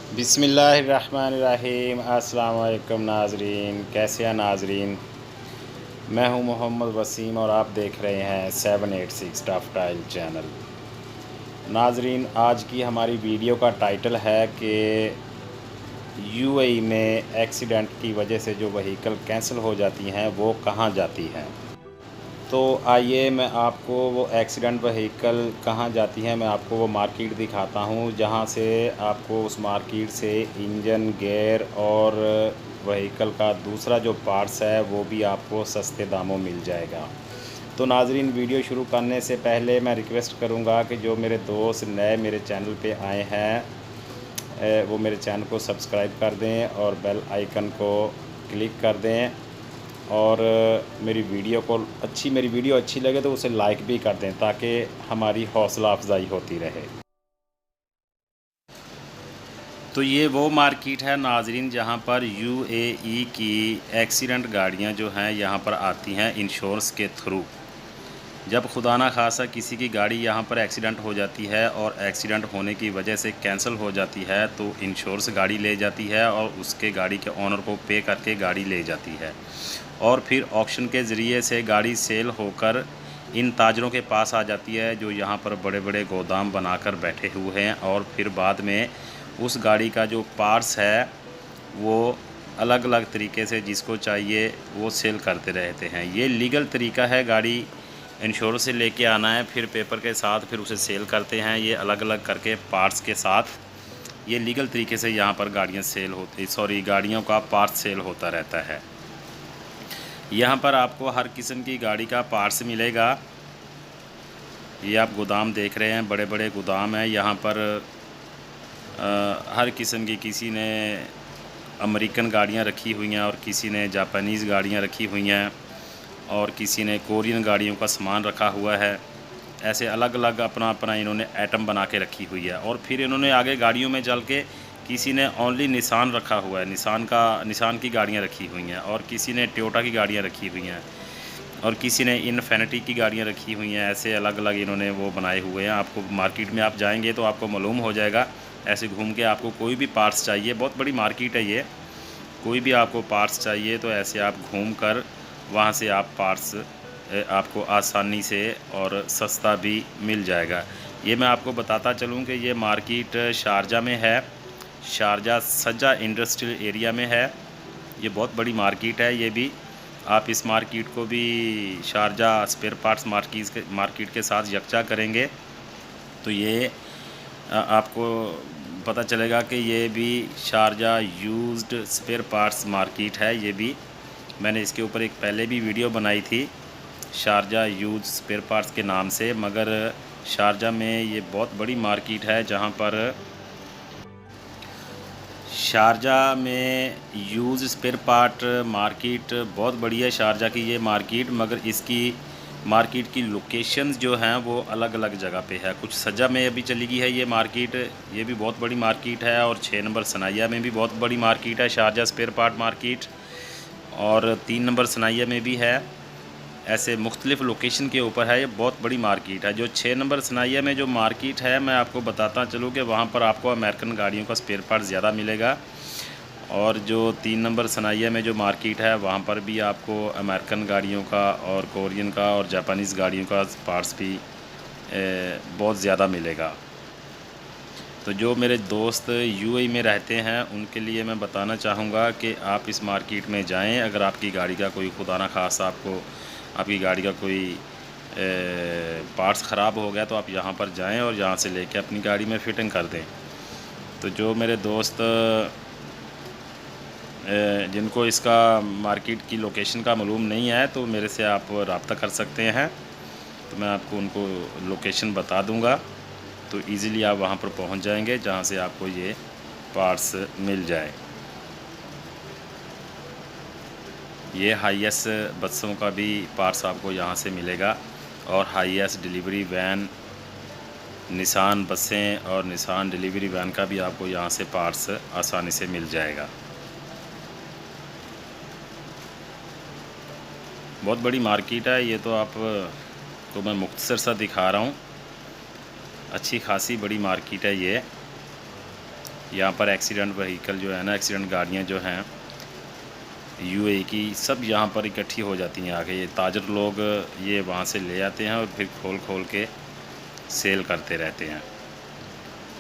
बिस्मिल्लाहिर्रहमानिर्रहीम। अस्सलाम वालेकुम नाजरीन, कैसे हैं नाजरीन। मैं हूं मोहम्मद वसीम और आप देख रहे हैं 786 टफ टाइल चैनल। नाजरीन, आज की हमारी वीडियो का टाइटल है कि यूएई में एक्सीडेंट की वजह से जो वहीकल कैंसिल हो जाती हैं वो कहां जाती हैं। तो आइए मैं आपको वो एक्सीडेंट वहीकल कहाँ जाती है, मैं आपको वो मार्केट दिखाता हूँ जहाँ से आपको उस मार्केट से इंजन, गियर और वहीकल का दूसरा जो पार्ट्स है वो भी आपको सस्ते दामों मिल जाएगा। तो नाजरीन, वीडियो शुरू करने से पहले मैं रिक्वेस्ट करूँगा कि जो मेरे दोस्त नए मेरे चैनल पे आए हैं वो मेरे चैनल को सब्सक्राइब कर दें और बेल आइकन को क्लिक कर दें और मेरी वीडियो अच्छी लगे तो उसे लाइक भी कर दें ताकि हमारी हौसला अफजाई होती रहे। तो ये वो मार्केट है नाजरीन जहाँ पर यूएई की एक्सीडेंट गाड़ियाँ जो हैं यहाँ पर आती हैं इंश्योरेंस के थ्रू। जब खुदा ना खासा किसी की गाड़ी यहाँ पर एक्सीडेंट हो जाती है और एक्सीडेंट होने की वजह से कैंसिल हो जाती है तो इंश्योरेंस गाड़ी ले जाती है और उसके गाड़ी के ओनर को पे करके गाड़ी ले जाती है और फिर ऑक्शन के ज़रिए से गाड़ी सेल होकर इन ताजरों के पास आ जाती है जो यहाँ पर बड़े बड़े गोदाम बनाकर बैठे हुए हैं और फिर बाद में उस गाड़ी का जो पार्ट्स है वो अलग अलग तरीके से जिसको चाहिए वो सेल करते रहते हैं। ये लीगल तरीका है, गाड़ी इंश्योरेंस से लेके आना है फिर पेपर के साथ फिर उसे सेल करते हैं। ये अलग अलग करके पार्ट्स के साथ ये लीगल तरीके से यहाँ पर गाड़ियों का पार्ट्स सेल होता रहता है। यहाँ पर आपको हर किस्म की गाड़ी का पार्ट्स मिलेगा। ये आप गोदाम देख रहे हैं, बड़े बड़े गोदाम हैं यहाँ पर। हर किस्म की, किसी ने अमेरिकन गाड़ियाँ रखी हुई हैं और किसी ने जापानीज़ गाड़ियाँ रखी हुई हैं और किसी ने कोरियन गाड़ियों का सामान रखा हुआ है। ऐसे अलग अलग अपना अपना इन्होंने आइटम बना के रखी हुई है। और फिर इन्होंने आगे गाड़ियों में चल के किसी ने ओनली निसान रखा हुआ है, निसान की गाड़ियाँ रखी हुई हैं और किसी ने टोयोटा की गाड़ियाँ रखी हुई हैं और किसी ने इनफिनिटी की गाड़ियाँ रखी हुई हैं। ऐसे अलग अलग इन्होंने वो बनाए हुए हैं। आपको मार्केट में आप जाएंगे तो आपको मालूम हो जाएगा। ऐसे घूम के आपको कोई भी पार्ट्स चाहिए, बहुत बड़ी मार्केट है ये, कोई भी आपको पार्ट्स चाहिए तो ऐसे आप घूम कर वहाँ से आप पार्ट्स आपको आसानी से और सस्ता भी मिल जाएगा। ये मैं आपको बताता चलूँ कि ये मार्केट शारजा में है, शारजा सज्जा इंडस्ट्रियल एरिया में है। ये बहुत बड़ी मार्केट है। ये भी आप इस मार्केट को भी शारजा स्पेयर पार्ट्स मार्केट के साथ यकजा करेंगे तो ये आपको पता चलेगा कि ये भी Sharjah used spare parts market है। ये भी मैंने इसके ऊपर एक पहले भी वीडियो बनाई थी शारजा यूज्ड स्पेयर पार्ट्स के नाम से। मगर शारजा में ये बहुत बड़ी मार्केट है जहाँ पर शारजा में यूज़ स्पेयर पार्ट मार्केट बहुत बड़ी है शारजा की ये मार्केट। मगर इसकी मार्केट की लोकेशंस जो हैं वो अलग अलग जगह पे है। कुछ सज्जा में अभी चली गई है ये मार्केट, ये भी बहुत बड़ी मार्केट है। और 6 नंबर सनाइया में भी बहुत बड़ी मार्केट है शारजा स्पेयर पार्ट मार्केट, और 3 नंबर सनाइया में भी है। ऐसे मुख्तलिफ़ लोकेशन के ऊपर है, ये बहुत बड़ी मार्केट है। जो 6 नंबर सनाइया में जो मार्केट है मैं आपको बताता चलूँ कि वहाँ पर आपको अमेरिकन गाड़ियों का स्पेयर पार्ट ज़्यादा मिलेगा। और जो 3 नंबर सनाइया में जो मार्केट है वहाँ पर भी आपको अमेरिकन गाड़ियों का और कोरियन का और जापानीज़ गाड़ियों का पार्ट्स भी बहुत ज़्यादा मिलेगा। तो जो मेरे दोस्त यूएई में रहते हैं उनके लिए मैं बताना चाहूँगा कि आप इस मार्केट में जाएं। अगर आपकी गाड़ी का कोई खुदा ना खासा आपकी गाड़ी का कोई पार्ट्स ख़राब हो गया तो आप यहाँ पर जाएं और यहाँ से लेके अपनी गाड़ी में फ़िटिंग कर दें। तो जो मेरे दोस्त जिनको इसका मार्केट की लोकेशन का मालूम नहीं है तो मेरे से आप रब्ता कर सकते हैं, तो मैं आपको उनको लोकेशन बता दूंगा तो इजीली आप वहां पर पहुंच जाएंगे जहां से आपको ये पार्ट्स मिल जाए। ये हाईएस बसों का भी पार्ट्स आपको यहां से मिलेगा और हाईएस डिलीवरी वैन, निसान बसें और निसान डिलीवरी वैन का भी आपको यहां से पार्ट्स आसानी से मिल जाएगा। बहुत बड़ी मार्केट है ये, तो मैं मुख्तसर सा दिखा रहा हूँ। अच्छी खासी बड़ी मार्केट है ये। यहाँ पर एक्सीडेंट व्हीकल जो है ना, एक्सीडेंट गाड़ियाँ जो हैं यूएई की, सब यहाँ पर इकट्ठी हो जाती हैं आके। ये ताजर लोग ये वहाँ से ले आते हैं और फिर खोल खोल के सेल करते रहते हैं।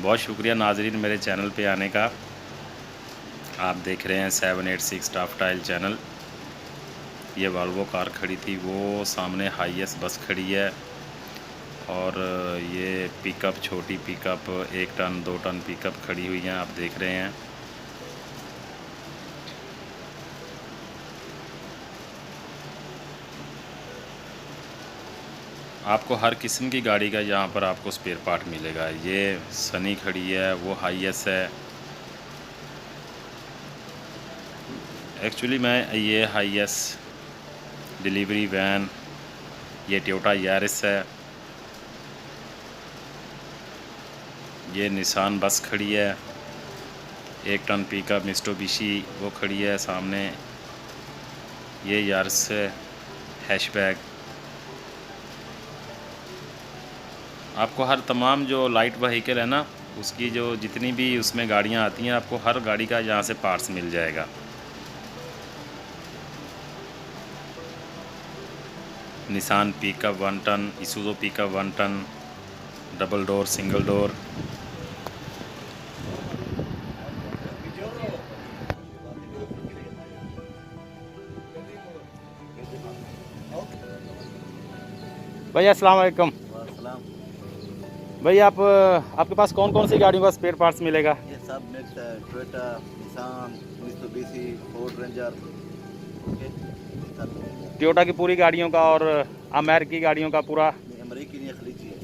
बहुत शुक्रिया नाजरीन मेरे चैनल पे आने का। आप देख रहे हैं 786 टॉप टाइल चैनल। ये वॉल्वो कार खड़ी थी, वो सामने हाईएस बस खड़ी है, और ये पिकअप, छोटी पिकअप 1 टन 2 टन पिकअप खड़ी हुई हैं, आप देख रहे हैं। आपको हर किस्म की गाड़ी का यहाँ पर आपको स्पेयर पार्ट मिलेगा। ये सनी खड़ी है, वो हाईएस है। एक्चुअली मैं ये हाईएस डिलीवरी वैन, ये टोयोटा यारिस है, ये निसान बस खड़ी है, 1 टन पिकअप मित्सुबिशी वो खड़ी है सामने, ये यारिस है हैचबैक। आपको हर तमाम जो लाइट व्हीकल है ना, उसकी जो जितनी भी उसमें गाड़ियाँ आती हैं, आपको हर गाड़ी का यहाँ से पार्ट्स मिल जाएगा। Nissan pickup 1 ton, Isuzu pickup 1 ton, double door, single door. भैया अस्सलाम वालेकुम। भैया आपके पास कौन कौन सी गाड़ियों का स्पेयर पार्ट्स मिलेगा? ये सब मिक्स है, Toyota, Nissan, Mitsubishi, Ford ranger, okay. Toyota की पूरी गाड़ियों का और अमेरिकी की गाड़ियों का पूरा, अमेरिकी नहीं खलीजी है।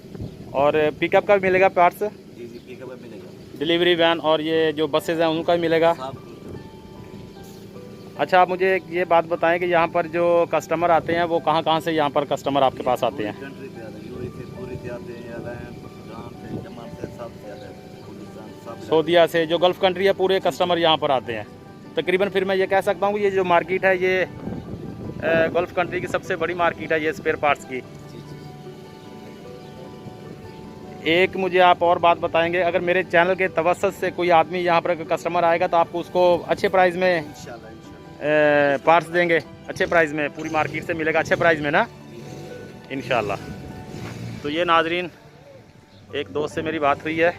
और पिकअप का भी मिलेगा पार्ट्स? जी जी, पिकअप में मिलेगा। डिलीवरी वैन और ये जो बसेज हैं उनका भी मिलेगा? सब। अच्छा, आप मुझे ये बात बताएं कि यहाँ पर जो कस्टमर आते हैं वो कहाँ से यहाँ पर कस्टमर आपके पास आते हैं? कंट्री पे आते हैं, यूएई से, पूरी से आते हैं, ईरान, ईरान से, यमन से, सब से आते हैं, पाकिस्तान, सब। सऊदीया से, जो गल्फ़ कंट्री है, पूरे कस्टमर यहाँ पर आते हैं तकरीबन। फिर मैं ये कह सकता हूँ कि ये जो मार्केट है ये गल्फ़ कंट्री की सबसे बड़ी मार्केट है ये स्पेयर पार्ट्स की। एक मुझे आप और बात बताएंगे, अगर मेरे चैनल के तवस्सुत से कोई आदमी यहाँ पर कस्टमर आएगा तो आपको उसको अच्छे प्राइस में इंशाल्लाह पार्ट्स देंगे? अच्छे प्राइस में, पूरी मार्केट से मिलेगा अच्छे प्राइस में ना, इंशाल्लाह। तो ये नाजरीन, एक दोस्त से मेरी बात हुई है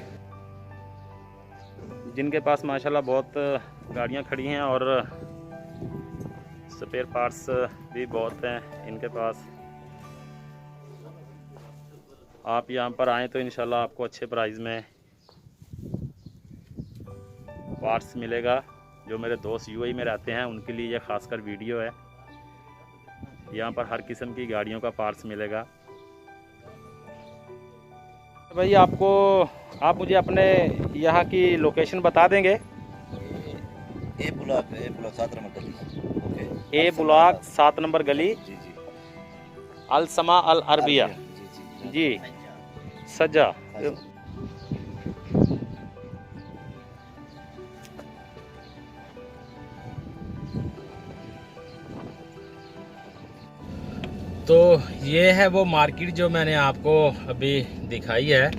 जिनके पास माशाल्लाह बहुत गाड़ियाँ खड़ी हैं और स्पेयर पार्ट्स भी बहुत हैं इनके पास। आप यहाँ पर आएँ तो इंशाल्लाह आपको अच्छे प्राइस में पार्ट्स मिलेगा। जो मेरे दोस्त यूएई में रहते हैं उनके लिए ये खासकर वीडियो है। यहाँ पर हर किस्म की गाड़ियों का पार्ट्स मिलेगा। भाई आप मुझे अपने यहाँ की लोकेशन बता देंगे? ए ब्लॉक 7 नंबर गली, ओके। ए ब्लॉक 7 नंबर गली, जी जी, अल समा अल अरबिया, जी जी, सज्जा। तो ये है वो मार्केट जो मैंने आपको अभी दिखाई है।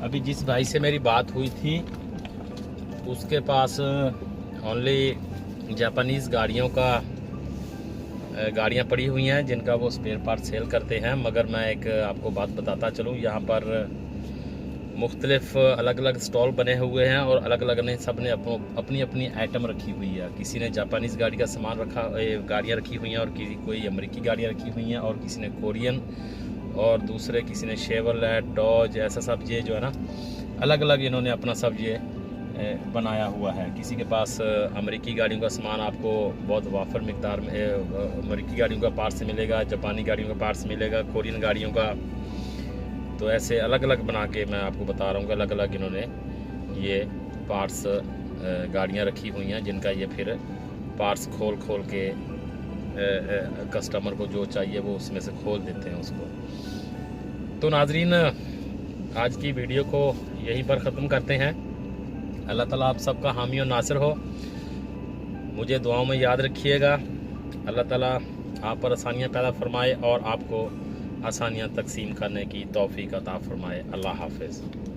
अभी जिस भाई से मेरी बात हुई थी उसके पास ओनली जापानीज़ गाड़ियाँ पड़ी हुई हैं जिनका वो स्पेयर पार्ट सेल करते हैं। मगर मैं एक आपको बात बताता चलूँ, यहाँ पर मुख्तलिफ अलग अलग स्टॉल बने हुए हैं और अलग अलग ने सब ने अपनी अपनी आइटम रखी हुई है। किसी ने जापानीज़ गाड़ी का सामान गाड़ियाँ रखी हुई हैं, और कोई अमेरिकी गाड़ियाँ रखी हुई हैं, और किसी ने कोरियन, और दूसरे किसी ने शेवरलेट, डॉज, ऐसा सब ये जो है ना अलग अलग इन्होंने अपना सब ये बनाया हुआ है। किसी के पास अमेरिकी गाड़ियों का सामान आपको बहुत वाफर मिकदार में अमेरिकी गाड़ियों का पार्ट्स मिलेगा, जापानी गाड़ियों का पार्ट्स मिलेगा, कोरियन गाड़ियों का। तो ऐसे अलग अलग बना के मैं आपको बता रहा हूँ कि अलग अलग इन्होंने ये पार्ट्स गाड़ियाँ रखी हुई हैं जिनका ये फिर पार्ट्स खोल के कस्टमर को जो चाहिए वो उसमें से खोल देते हैं उसको। तो नाजरीन, आज की वीडियो को यहीं पर ख़त्म करते हैं। अल्लाह ताला आप सबका हामी और नासिर हो। मुझे दुआओं में याद रखिएगा। अल्लाह ताला आप पर आसानियाँ पैदा फरमाए और आपको आसानियाँ तकसीम करने की तौफीक अता फरमाए। अल्लाह हाफ़िज़।